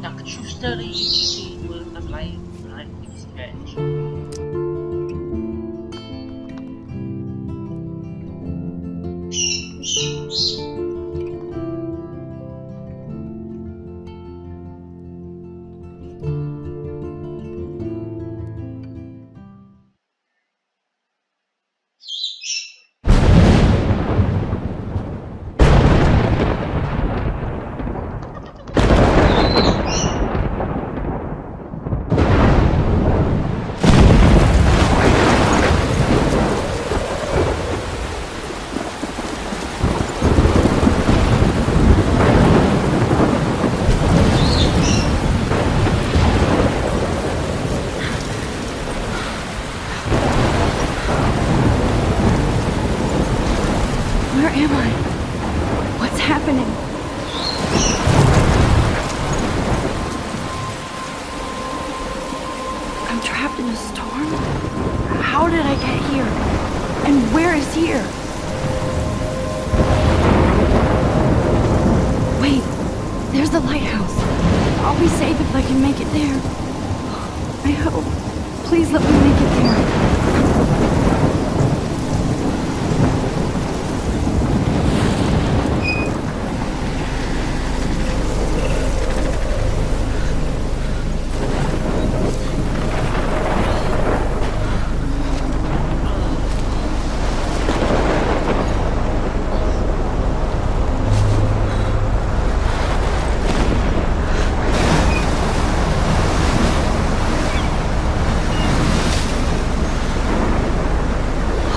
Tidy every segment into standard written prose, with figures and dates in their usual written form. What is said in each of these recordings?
Tak true story will apply life sketch. Where am I? What's happening? I'm trapped in a storm? How did I get here? And where is here? Wait, there's the lighthouse. I'll be safe if I can make it there. I hope. Please let me make it there.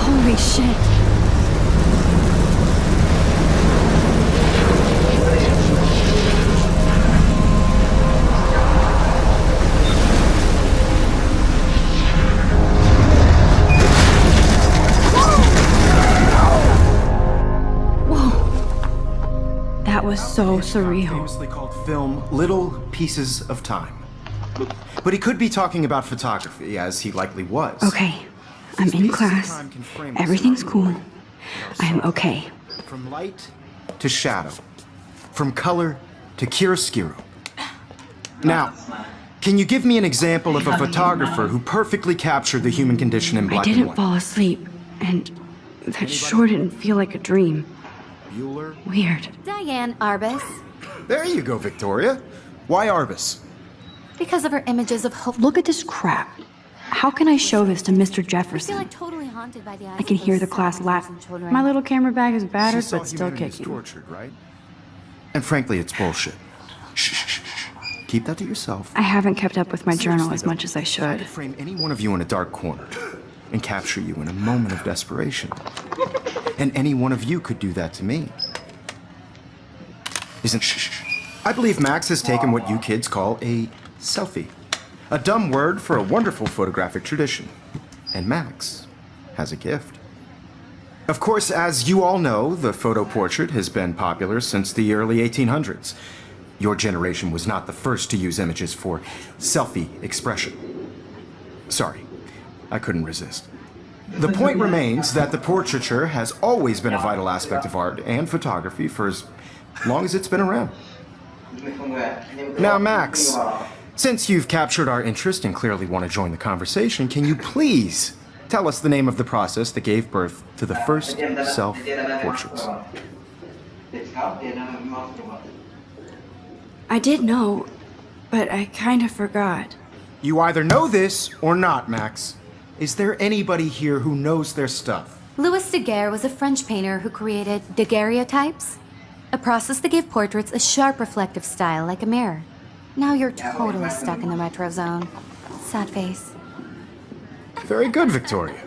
Holy shit. Whoa. That was so surreal. Famously called film Little Pieces of Time. But he could be talking about photography, as he likely was. Okay, I'm in class. Everything's cool. I'm okay. From light to shadow. From color to chiaroscuro. Now, can you give me an example of a photographer who perfectly captured the human condition in I black and didn't white? fall asleep, and that sure didn't feel like a dream. Bueller? Weird. Diane Arbus, There you go, Victoria. Why Arbus? because of her images of hope. Look at this crap. How can I show this to Mr. I feel Jefferson? like totally haunted by the eyes I can of hear those the class sad laugh. mothers and children. My little camera bag is battered, She saw but still humanity as kicking. tortured, right? And frankly, it's bullshit. Shh, shh, shh, shh. Keep that to yourself. I haven't kept up with my journal as much as I I should. could frame any one of you in a dark corner and capture you in a moment of desperation. And any one of you could do that to me. Isn't shh? I believe Max has taken what you kids call a selfie. A dumb word for a wonderful photographic tradition. And Max has a gift. Of course, as you all know, the photo portrait has been popular since the early 1800s. Your generation was not the first to use images for selfie expression. Sorry, I couldn't resist. The point remains that the portraiture has always been a vital aspect of art and photography for as long as it's been around. Now, Max, since you've captured our interest and clearly want to join the conversation, can you please tell us the name of the process that gave birth to the first self-portraits? I did know, but I kind of forgot. You either know this or not, Max. Is there anybody here who knows their stuff? Louis Daguerre was a French painter who created daguerreotypes, a process that gave portraits a sharp reflective style like a mirror. Now you're totally stuck in the retro zone. Sad face. Very good, Victoria.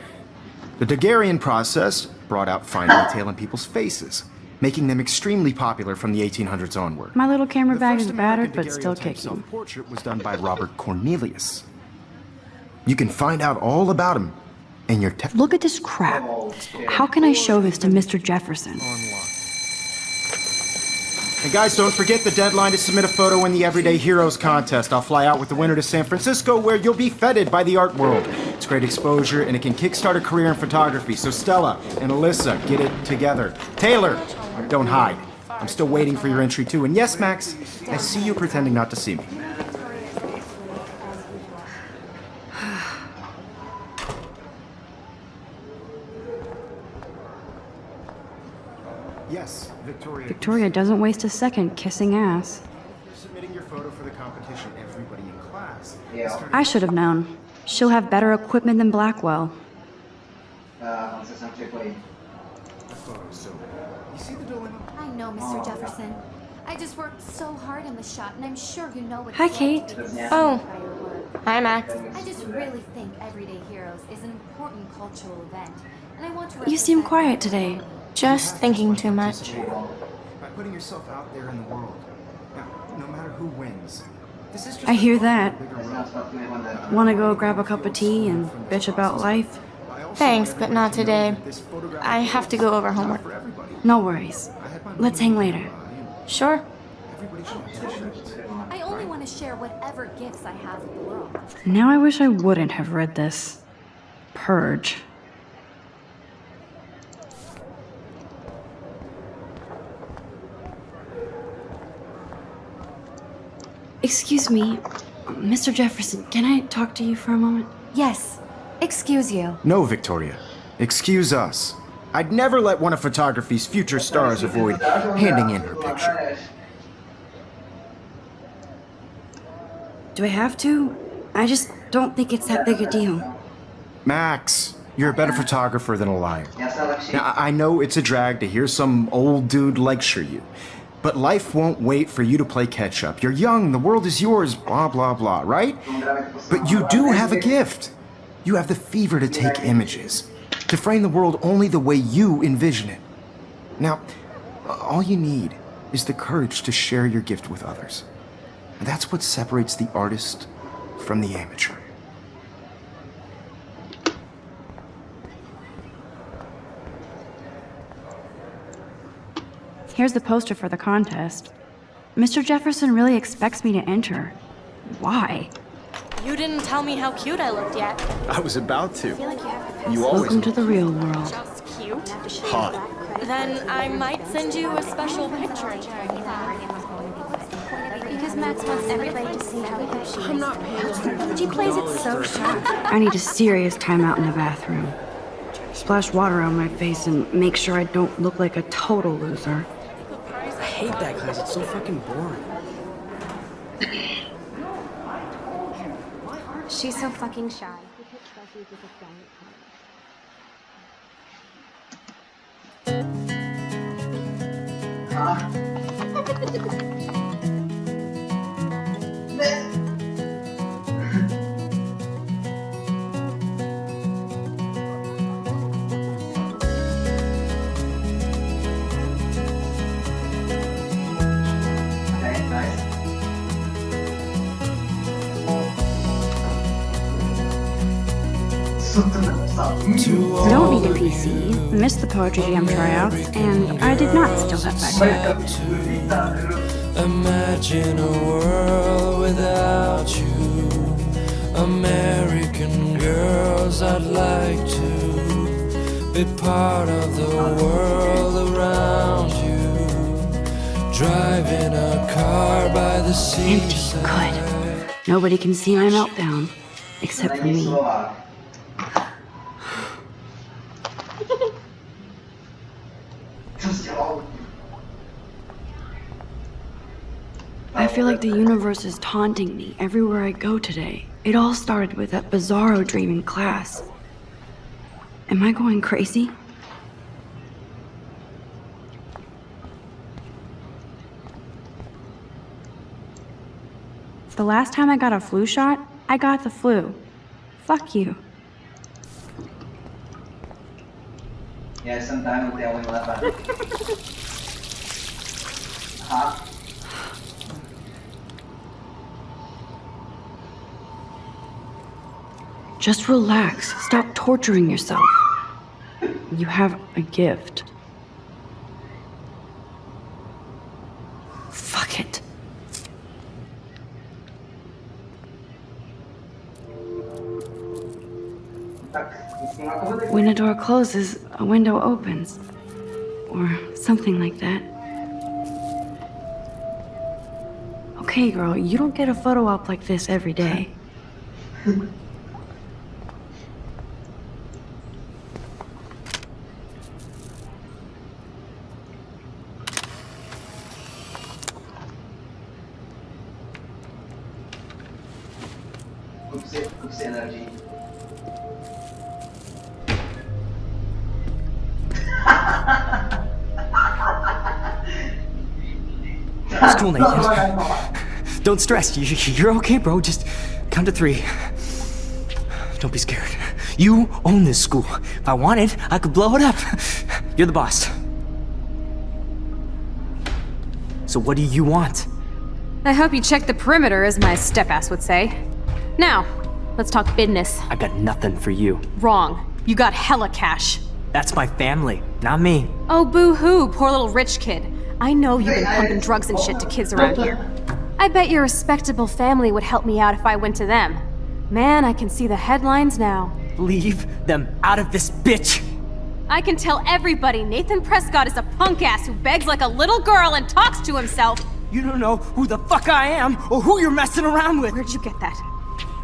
The Daguerrean process brought out fine detail in people's faces, making them extremely popular from the 1800s onward. My little camera The bag first is battered, American but still daguerreotype kicking. self-portrait was done by Robert Cornelius. You can find out all about him in your Look at this crap. How can I show this to Mr. Jefferson? And guys, don't forget the deadline to submit a photo in the Everyday Heroes contest. I'll fly out with the winner to San Francisco, where you'll be feted by the art world. It's great exposure, and it can kickstart a career in photography. So Stella and Alyssa, get it together. Taylor, don't hide. I'm still waiting for your entry too. And yes, Max, I see you pretending not to see me. Yes, Victoria. Victoria doesn't waste a second kissing ass. You're submitting your photo for the competition. Everybody in class. I should have known. She'll have better equipment than Blackwell. The photo, so you see the dilemma? I know, Mr. Jefferson. I just worked so hard on the shot, and I'm sure you know what Hi, it's like Kate. to be Oh. by your work. Hi, Max. I just really think Everyday Heroes is an important cultural event, and I want to You seem represent quiet today. Just thinking too much. By putting yourself out there in the world. Now, no matter who wins, this is just I hear a that. bigger role. Wanna go grab a cup of tea and bitch about life? Thanks, but not today. I have to go over homework. No worries. Let's hang later. Sure. I only want to share whatever gifts I have with the world. Now I wish I wouldn't have read this. Purge. Excuse me, Mr. Jefferson, can I talk to you for a moment? Yes. Excuse you. No, Victoria. Excuse us. I'd never let one of photography's future stars avoid handing in her picture. Do I have to? I just don't think it's that big a deal. Max, you're a better photographer than a liar. Now, I know it's a drag to hear some old dude lecture you, but life won't wait for you to play catch up. You're young, the world is yours, blah, blah, blah, right? But you do have a gift. You have the fever to take images, to frame the world only the way you envision it. Now, all you need is the courage to share your gift with others. And that's what separates the artist from the amateur. Here's the poster for the contest. Mr. Jefferson really expects me to enter. Why? You didn't tell me how cute I looked yet. I was about to. You always Welcome to the real world. Just cute? hot. Then I might send you a special picture. Because Max wants everybody to see how good she is. I'm not paying attention. She plays it so sharp. I need a serious timeout in the bathroom. Splash water on my face and make sure I don't look like a total loser. I hate that class. It's so fucking boring. She's so fucking shy. I don't need a PC, missed the Poetry Jam tryouts, and I did not steal that backpack. Imagine a world without you. American girls, I'd like to be part of the world around you. Driving a car by the seaside. Good. Nobody can see my meltdown, except for me. I feel like the universe is taunting me everywhere I go today. It all started with that bizarro dream in class. Am I going crazy? The last time I got a flu shot, I got the flu. Fuck you. Just relax. Stop torturing yourself. You have a gift. Fuck it. When a door closes, a window opens. Or something like that. Okay, girl, you don't get a photo op like this every day. Kupsi energy. It's cool, Nathan. Don't stress. You're okay, bro. Just count to 3. Don't be scared. You own this school. If I wanted, I could blow it up. You're the boss. So what do you want? I hope you checked the perimeter, as my step-ass would say. Now, let's talk business. I got nothing for you. Wrong. You got hella cash. That's my family, not me. Oh, boo-hoo, poor little rich kid. I know you've been pumping drugs and shit to kids around here. I bet your respectable family would help me out if I went to them. Man, I can see the headlines now. Leave them out of this bitch! I can tell everybody Nathan Prescott is a punk ass who begs like a little girl and talks to himself. You don't know who the fuck I am or who you're messing around with. Where'd you get that?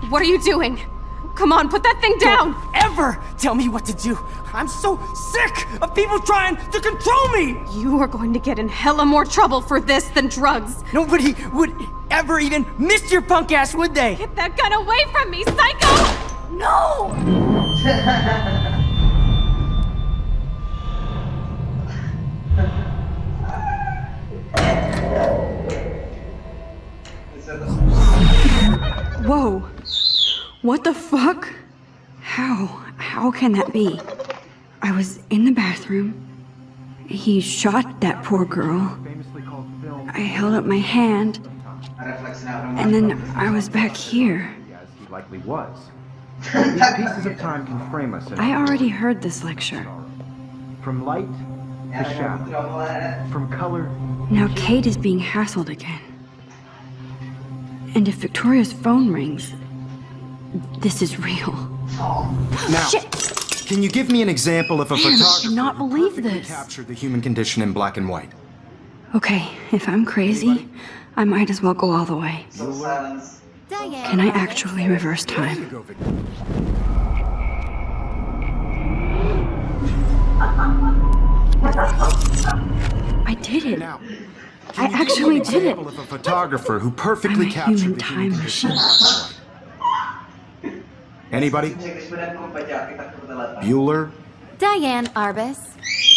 What are you doing? Come on, put that thing down! Don't ever tell me what to do! I'm so sick of people trying to control me! You are going to get in hella more trouble for this than drugs. Nobody would ever even miss your punk ass, would they? Get that gun away from me, psycho! No! Whoa. What the fuck? How can that be? I was in the bathroom. He shot that poor girl. I held up my hand. And then I was back here. As he likely was. These pieces of time can frame us in I already heard this lecture. from light to shadow, from color. Now Kate is being hassled again. And if Victoria's phone rings, this is real. Now, Shit! can you give me an example of a Man, I photographer cannot who believe perfectly this. captured the human condition in black and white? Okay, if I'm crazy, I might as well go all the way. Silence. Can I actually reverse time? Go, Vic. I did it. Now, I can you give me actually an did it. example of a photographer who perfectly I'm a captured human the time human condition in black and white? Anybody? Bueller? Diane Arbus.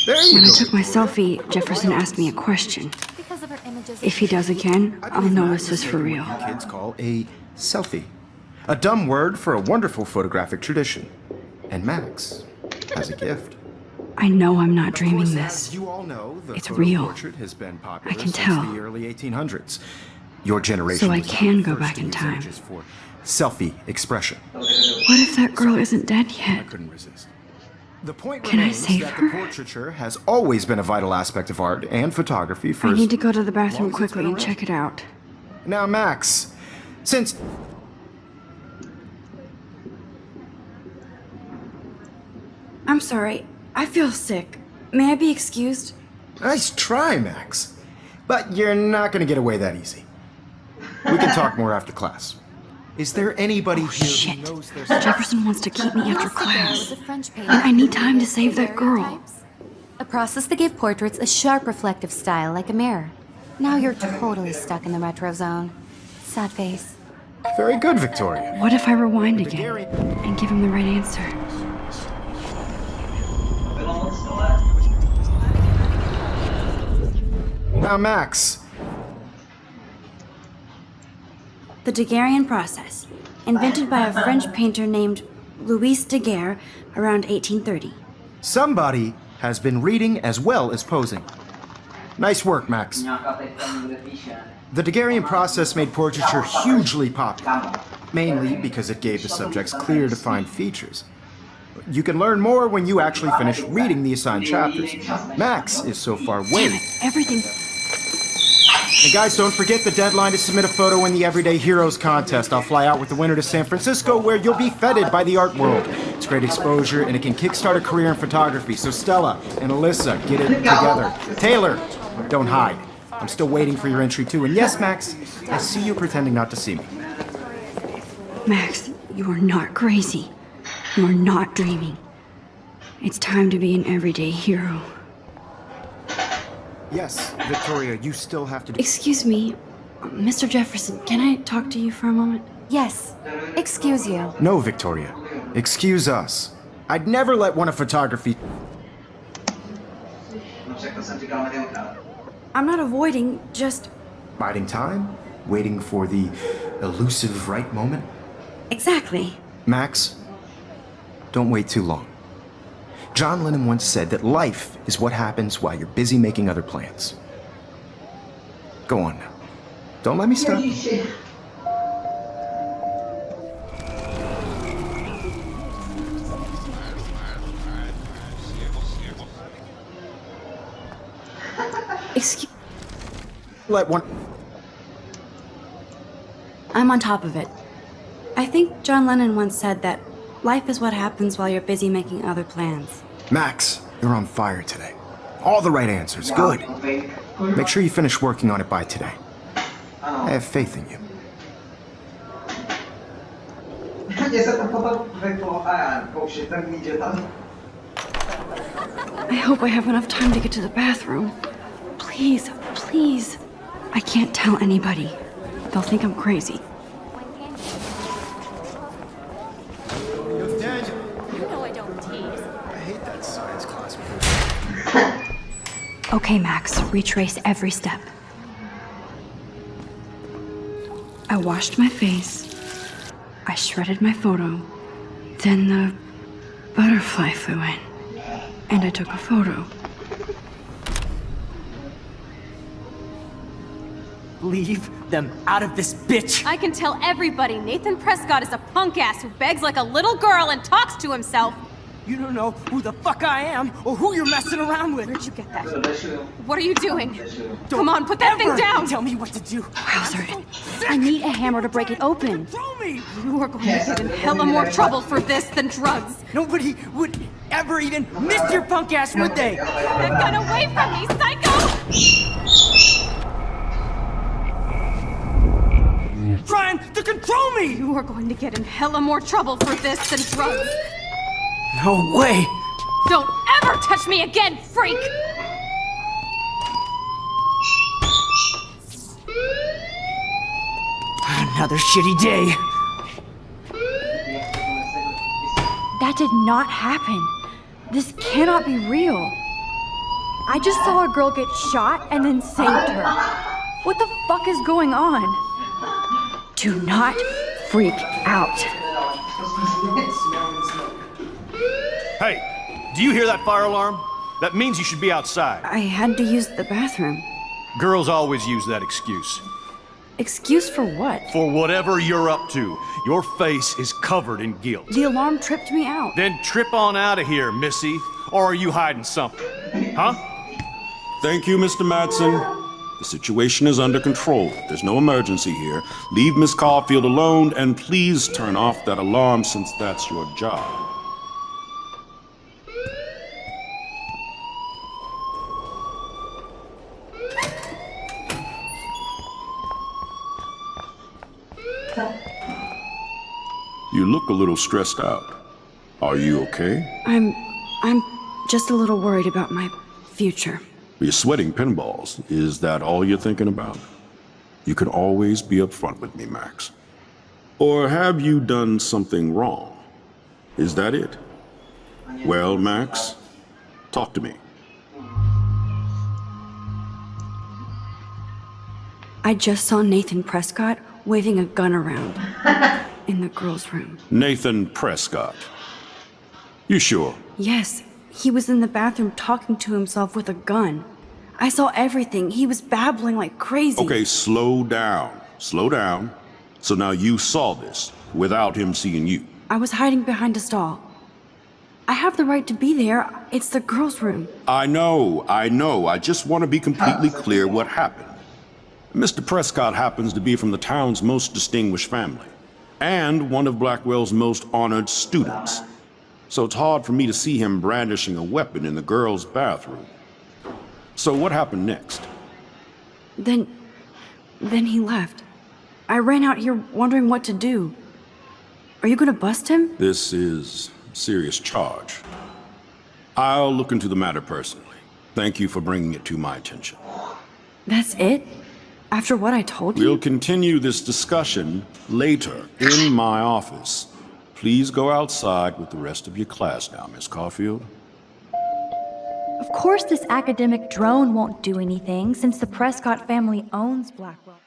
There you When I go. took my selfie, Jefferson asked me a question. Because of her images. If he does again, I I'll believe know Max this has is for taken real. what you kids call a selfie. A dumb word for a wonderful photographic tradition. And Max has a gift. I know I'm not Of dreaming course, this. as you all know, the It's photo real. portrait has been popular I can since tell. the early 1800s. Your generation So I was not can the go first back to in use time. images for selfie expression. What if that girl isn't dead I yet? couldn't resist. The point Can I remains save that her? the portraiture has always been a vital aspect of art and photography for I as need to go to the long bathroom as it's quickly been and around. check it out. Now, Max, since I'm sorry. I feel sick. May I be excused? nice try, Max, but you're not going to get away that easy. We can talk more after class. Is there anybody here Shit. who knows their Jefferson wants to keep me after Daguerre class. was a French painter And I need who time to created save that girl. daguerreotypes, a process that gave portraits a sharp reflective style like a mirror. Now you're totally stuck in the retro zone. Sad face. Very good, Victoria. What if I rewind again Gary. and give him the right answer? Now, Max, The Daguerrean process, invented by a French painter named Louis Daguerre around 1830. somebody has been reading as well as posing. Nice work, Max. The Daguerrean process made portraiture hugely popular, mainly because it gave the subjects clear, defined features. You can learn more when you actually finish reading the assigned chapters. Max is so far way. Everything. And guys, don't forget the deadline to submit a photo in the Everyday Heroes contest. I'll fly out with the winner to San Francisco, where you'll be feted by the art world. It's great exposure, and it can kickstart a career in photography. So Stella and Alyssa, get it together. Taylor, don't hide. I'm still waiting for your entry too. And yes, Max, I see you pretending not to see me. Max, you are not crazy. You are not dreaming. It's time to be an everyday hero. Yes, Victoria, you still have to do... Excuse me, Mr. Jefferson, can I talk to you for a moment? Yes. Excuse you. No, Victoria. Excuse us. I'd never let one of photography... I'm not avoiding, just... Biding time? Waiting for the elusive right moment? Exactly. Max, don't wait too long. John Lennon once said that life is what happens while you're busy making other plans. Go on now. Don't let me stop. Excuse... Let one... I'm on top of it. I think John Lennon once said that life is what happens while you're busy making other plans. Max, you're on fire today. All the right answers. Good. Make sure you finish working on it by today. I have faith in you. I hope I have enough time to get to the bathroom. Please, please. I can't tell anybody. They'll think I'm crazy. Okay, Max, retrace every step. I washed my face. I shredded my photo. Then the butterfly flew in. And I took a photo. Leave them out of this bitch! I can tell everybody Nathan Prescott is a punk ass who begs like a little girl and talks to himself. You don't know who the fuck I am or who you're messing around with. Where'd you get that? What are you doing? Come on, put that thing down! Tell me what to do. Wowzer. I need a hammer to break it open. Control me! You are going to get in hella more trouble for this than drugs. Nobody would ever even miss your punk ass, would they? Get that gun away from me, psycho! Trying to control me! You are going to get in hella more trouble for this than drugs. No way! Don't ever touch me again, freak! Another shitty day. That did not happen. This cannot be real. I just saw a girl get shot and then saved her. What the fuck is going on? Do not freak out. Hey, do you hear that fire alarm? That means you should be outside. I had to use the bathroom. Girls always use that excuse. Excuse for what? For whatever you're up to, your face is covered in guilt. The alarm tripped me out. Then trip on out of here, Missy. Or are you hiding something? Huh? Thank you, Mr. Madsen. The situation is under control. There's no emergency here. Leave Miss Caulfield alone, and please turn off that alarm since that's your job. You look a little stressed out. Are you okay? I'm just a little worried about my future. You're sweating pinballs. Is that all you're thinking about? You can always be upfront with me, Max. Or have you done something wrong? Is that it? Well, Max, talk to me. I just saw Nathan Prescott waving a gun around in the girls' room. Nathan Prescott. You sure? Yes, he was in the bathroom talking to himself with a gun. I saw everything. He was babbling like crazy. Okay, slow down. Slow down. So now you saw this without him seeing you. I was hiding behind a stall. I have the right to be there. It's the girls' room. I know. I just want to be completely clear what happened. Mr. Prescott happens to be from the town's most distinguished family, and one of Blackwell's most honored students. So it's hard for me to see him brandishing a weapon in the girls' bathroom. So what happened next? Then he left. I ran out here wondering what to do. Are you gonna bust him? This is a serious charge. I'll look into the matter personally. Thank you for bringing it to my attention. That's it? After what I told you? We'll continue this discussion later in my office. Please go outside with the rest of your class now, Miss Caulfield. Of course this academic drone won't do anything since the Prescott family owns Blackwell.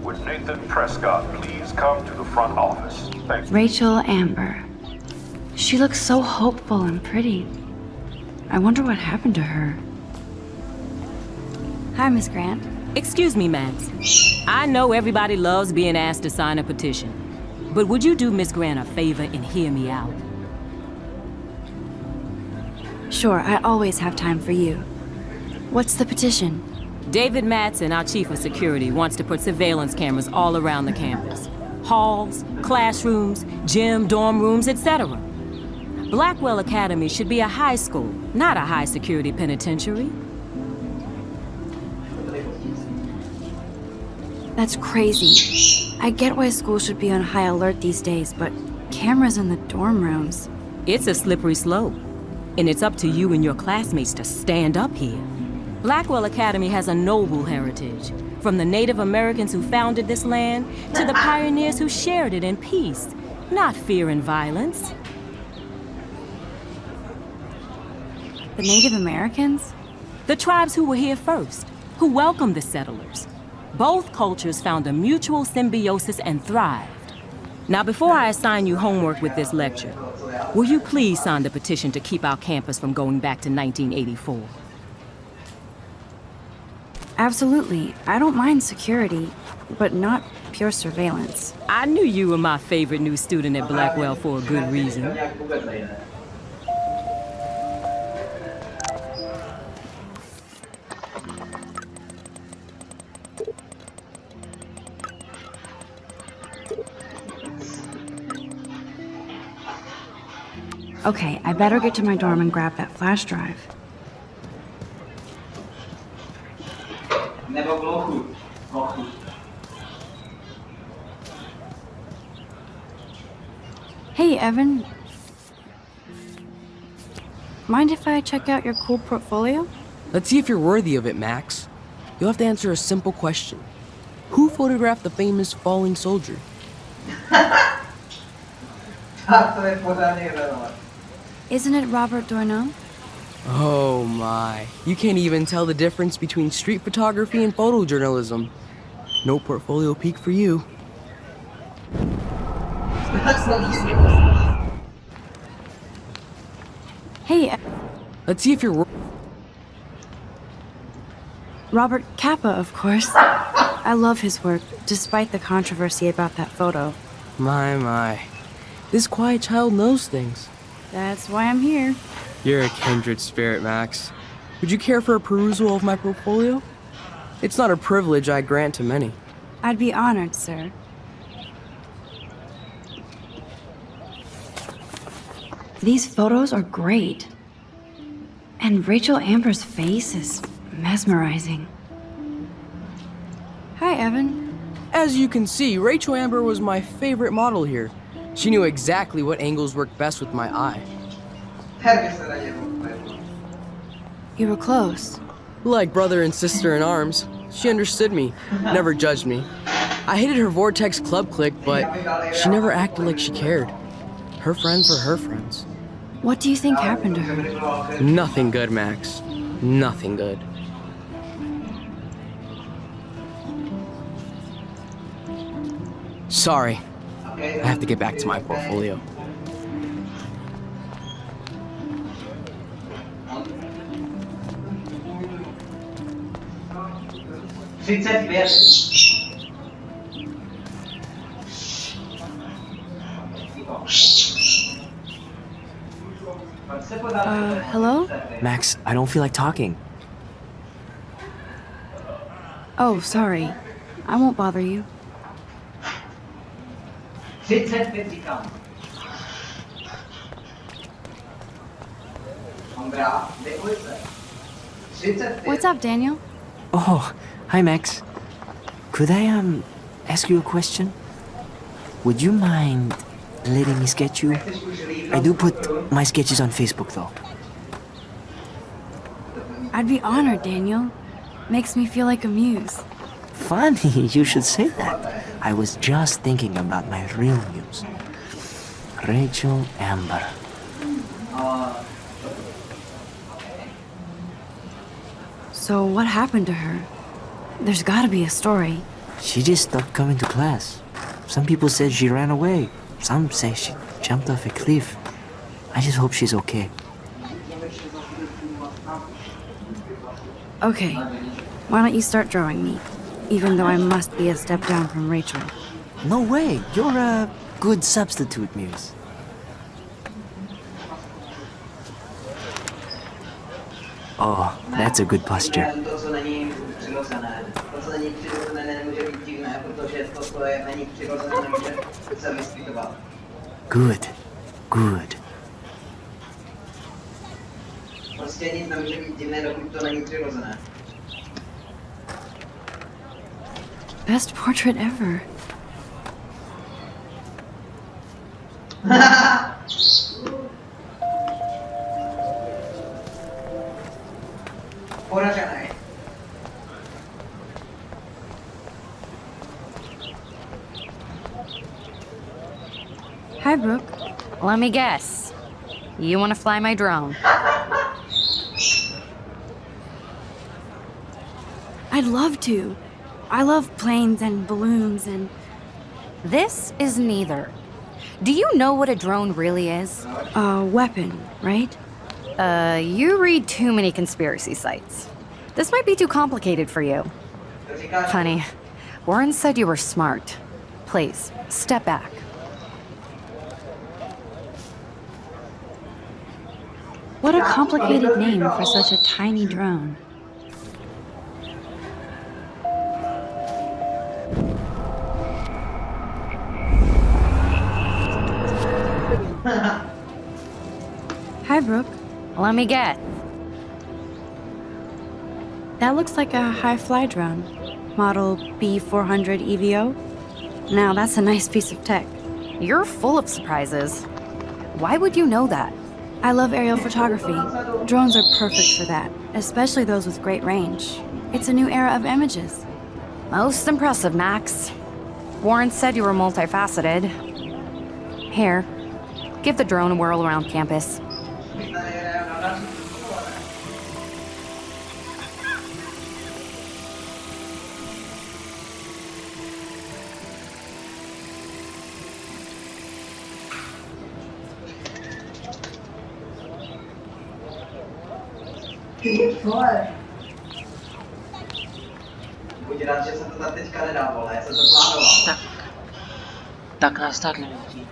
Would Nathan Prescott please come to the front office? Thank you. Rachel Amber. She looks so hopeful and pretty. I wonder what happened to her. Hi, Miss Grant. Excuse me, Max. I know everybody loves being asked to sign a petition, but would you do Miss Grant a favor and hear me out? Sure, I always have time for you. What's the petition? David Madsen, our chief of security, wants to put surveillance cameras all around the campus. Halls, classrooms, gym, dorm rooms, etc. Blackwell Academy should be a high school, not a high-security penitentiary. That's crazy. I get why schools should be on high alert these days, but cameras in the dorm rooms. It's a slippery slope, and it's up to you and your classmates to stand up here. Blackwell Academy has a noble heritage, from the Native Americans who founded this land to the pioneers who shared it in peace, not fear and violence. The Native Americans? The tribes who were here first, who welcomed the settlers. Both cultures found a mutual symbiosis and thrived. Now, before I assign you homework with this lecture, will you please sign the petition to keep our campus from going back to 1984? Absolutely. I don't mind security, but not pure surveillance. I knew you were my favorite new student at Blackwell for a good reason. Okay, I better get to my dorm and grab that flash drive. Hey, Evan. Mind if I check out your cool portfolio? Let's see if you're worthy of it, Max. You'll have to answer a simple question. Who photographed the famous falling soldier? Isn't it Robert Doisneau? Oh my. You can't even tell the difference between street photography and photojournalism. No portfolio peak for you. Hey, Let's see if you're Robert Capa, of course. I love his work, despite the controversy about that photo. My. This quiet child knows things. That's why I'm here. You're a kindred spirit, Max. Would you care for a perusal of my portfolio? It's not a privilege I grant to many. I'd be honored, sir. These photos are great. And Rachel Amber's face is mesmerizing. Hi, Evan. As you can see, Rachel Amber was my favorite model here. She knew exactly what angles worked best with my eye. You were close. Like brother and sister in arms. She understood me, never judged me. I hated her Vortex Club clique, but she never acted like she cared. Her friends were her friends. What do you think happened to her? Nothing good, Max. Nothing good. Sorry. I have to get back to my portfolio. Hello? Max, I don't feel like talking. Oh, sorry. I won't bother you. What's up, Daniel? Oh, hi, Max. Could I, ask you a question? Would you mind letting me sketch you? I do put my sketches on Facebook, though. I'd be honored, Daniel. Makes me feel like a muse. Funny, you should say that. I was just thinking about my real muse. Rachel Amber. So what happened to her? There's gotta be a story. She just stopped coming to class. Some people said she ran away. Some say she jumped off a cliff. I just hope she's okay. Okay, why don't you start drawing me? Even though I must be a step down from Rachel. No way, you're a good substitute muse. Oh, that's a good posture. Good, good. Best portrait ever. Hi, Brooke. Let me guess. You want to fly my drone? I'd love to. I love planes and balloons and... This is neither. Do you know what a drone really is? A weapon, right? You read too many conspiracy sites. This might be too complicated for you. Funny. Warren said you were smart. Please, step back. What a complicated name for such a tiny drone. Hi, Brooke. Let me get. That looks like a high-fly drone. Model B400 EVO. Now, that's a nice piece of tech. You're full of surprises. Why would you know that? I love aerial photography. Drones are perfect for that, especially those with great range. It's a new era of images. Most impressive, Max. Warren said you were multifaceted. Here, give the drone a whirl around campus. Tak nazdar lidi.